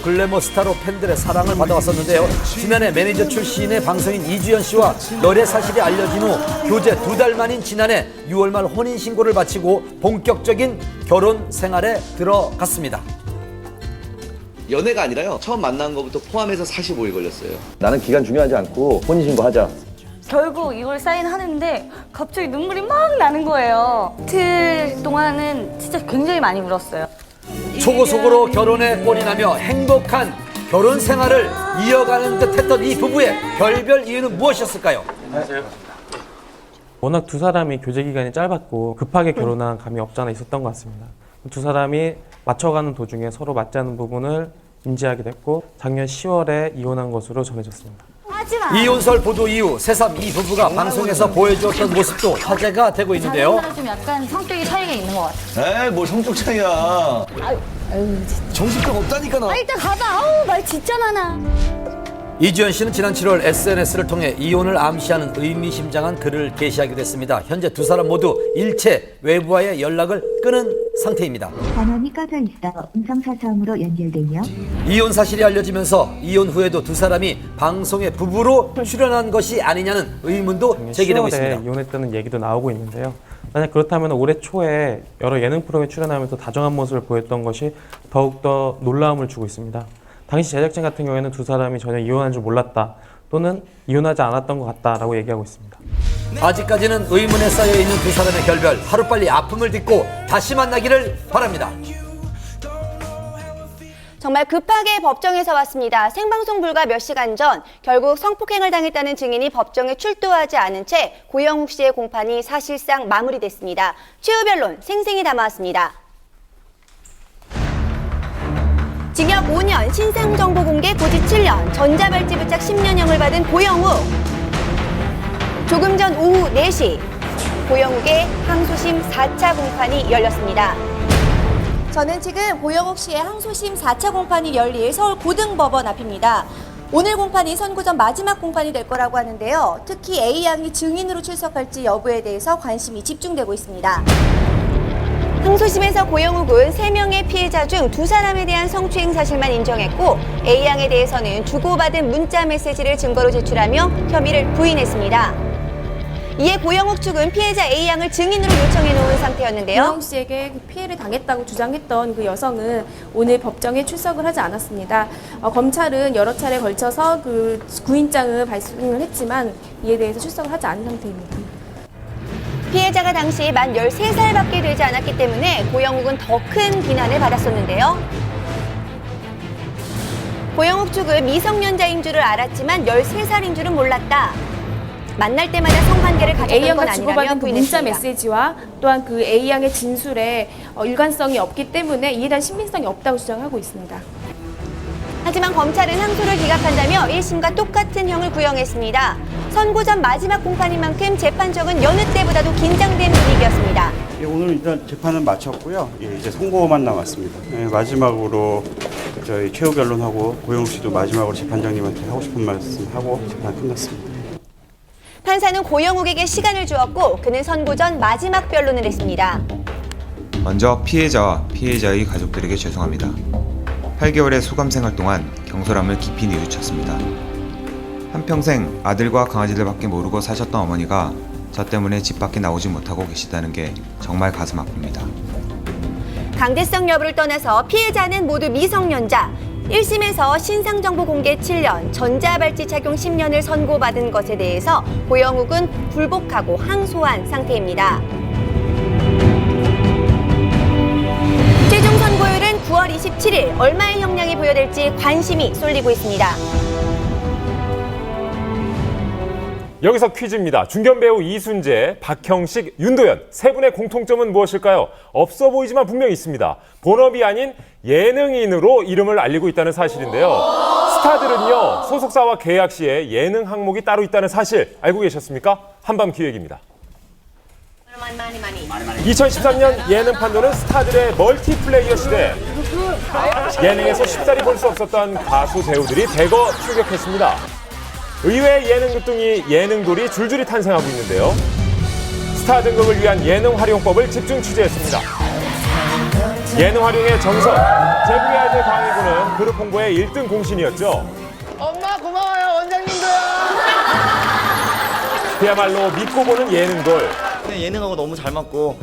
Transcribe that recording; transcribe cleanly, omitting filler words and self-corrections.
글래머 스타로 팬들의 사랑을 받아왔었는데요. 지난해 매니저 출신의 방송인 이주연 씨와 열애 사실이 알려진 후 교제 2달 만인 지난해 6월 말 혼인신고를 마치고 본격적인 결혼 생활에 들어갔습니다. 연애가 아니라요. 처음 만난 것부터 포함해서 45일 걸렸어요. 나는 기간 중요하지 않고 혼인신고하자. 결국 이걸 사인하는데 갑자기 눈물이 막 나는 거예요. 이틀 동안은 진짜 굉장히 많이 울었어요. 초고속으로 결혼에 꼴이 나며 행복한 결혼 생활을 이어가는 듯했던 이 부부의 결별 이유는 무엇이었을까요? 워낙 두 사람이 교제 기간이 짧았고 급하게 결혼한 감이 없지 않아 있었던 것 같습니다. 두 사람이 맞춰가는 도중에 서로 맞지 않는 부분을 인지하게 됐고 작년 10월에 이혼한 것으로 전해졌습니다. 하지마. 이혼설 보도 이후 새삼 이 부부가 방송에서 보여주었던 모습도 화제가 되고 있는데요. 사람마다 좀 약간 성격의 차이가 있는 것 같아요. 에이, 뭘 성격 차이야. 정신병 없다니까, 너. 일단 가봐. 아우 말 진짜 많아. 이주연 씨는 지난 7월 SNS를 통해 이혼을 암시하는 의미심장한 글을 게시하기도 했습니다. 현재 두 사람 모두 일체 외부와의 연락을 끊은 상태입니다. 전원이 꺼져 있어 음성사서음으로 연결되며 이혼 사실이 알려지면서 이혼 후에도 두 사람이 방송에 부부로 출연한 것이 아니냐는 의문도 제기되고 10월에 있습니다. 이혼했다는 얘기도 나오고 있는데요. 만약 그렇다면 올해 초에 여러 예능 프로그램에 출연하면서 다정한 모습을 보였던 것이 더욱더 놀라움을 주고 있습니다. 당시 제작진 같은 경우에는 두 사람이 전혀 이혼한 줄 몰랐다 또는 이혼하지 않았던 것 같다라고 얘기하고 있습니다. 아직까지는 의문에 쌓여있는 두 사람의 결별, 하루빨리 아픔을 딛고 다시 만나기를 바랍니다. 정말 급하게 법정에서 왔습니다. 생방송 불과 몇 시간 전 결국 성폭행을 당했다는 증인이 법정에 출두하지 않은 채 고영욱 씨의 공판이 사실상 마무리됐습니다. 최후 변론 생생히 담아왔습니다. 징역 5년, 신상정보 공개 고지 7년, 전자발찌 부착 10년형을 받은 고영욱. 조금 전 오후 4시, 고영욱의 항소심 4차 공판이 열렸습니다. 저는 지금 고영욱 씨의 항소심 4차 공판이 열릴 서울 고등법원 앞입니다. 오늘 공판이 선고 전 마지막 공판이 될 거라고 하는데요. 특히 A양이 증인으로 출석할지 여부에 대해서 관심이 집중되고 있습니다. 항소심에서 고영욱은 3명의 피해자 중 2사람에 대한 성추행 사실만 인정했고 A양에 대해서는 주고받은 문자 메시지를 증거로 제출하며 혐의를 부인했습니다. 이에 고영욱 측은 피해자 A양을 증인으로 요청해 놓은 상태였는데요. 고영욱 씨에게 피해를 당했다고 주장했던 그 여성은 오늘 법정에 출석을 하지 않았습니다. 검찰은 여러 차례 걸쳐서 그 구인장을 발송을 했지만 이에 대해서 출석을 하지 않은 상태입니다. 피해자가 당시 만 13살밖에 되지 않았기 때문에 고영욱은 더 큰 비난을 받았었는데요. 고영욱 측은 미성년자인 줄을 알았지만 13살인 줄은 몰랐다. 만날 때마다 성관계를 가졌던 건 A양과 아니라며 주고받은 그 문자 부인했습니다. 메시지와 또한 그 A양의 진술에 일관성이 없기 때문에 이에 대한 신빙성이 없다고 주장하고 있습니다. 하지만 검찰은 항소를 기각한다며 1심과 똑같은 형을 구형했습니다. 선고 전 마지막 공판인 만큼 재판정은 여느 때보다도 긴장된 분위기였습니다. 오늘 일단 재판은 마쳤고요. 이제 선고만 남았습니다. 마지막으로 저희 최후 변론하고 고영욱 씨도 마지막으로 재판장님한테 하고 싶은 말씀 하고 재판 끝났습니다. 판사는 고영욱에게 시간을 주었고 그는 선고 전 마지막 변론을 했습니다. 먼저 피해자와 피해자의 가족들에게 죄송합니다. 8개월의 소감 생활 동안 경솔함을 깊이 뉘우쳤습니다. 한평생 아들과 강아지들밖에 모르고 사셨던 어머니가 저 때문에 집 밖에 나오지 못하고 계시다는 게 정말 가슴 아픕니다. 강제성 여부를 떠나서 피해자는 모두 미성년자. 1심에서 신상정보 공개 7년, 전자발찌 착용 10년을 선고받은 것에 대해서 고영욱은 불복하고 항소한 상태입니다. 최종 선고율은 9월 27일 얼마의 형량이 부여될지 관심이 쏠리고 있습니다. 여기서 퀴즈입니다. 중견 배우 이순재, 박형식, 윤도현 세 분의 공통점은 무엇일까요? 없어 보이지만 분명히 있습니다. 본업이 아닌 예능인으로 이름을 알리고 있다는 사실인데요. 스타들은요, 소속사와 계약 시에 예능 항목이 따로 있다는 사실 알고 계셨습니까? 한밤기획입니다. 2013년 예능 판도는 스타들의 멀티플레이어 시대. 예능에서 쉽사리 볼 수 없었던 가수 배우들이 대거 출격했습니다. 의외의 예능 귀뚱이 예능돌이 줄줄이 탄생하고 있는데요. 스타 등극을 위한 예능 활용법을 집중 취재했습니다. 예능 활용의 정석, 제국의 아이들 강희구는 그룹 홍보의 1등 공신이었죠. 엄마 고마워요, 원장님도요. 그야말로 믿고 보는 예능돌. 예능하고 너무 잘 맞고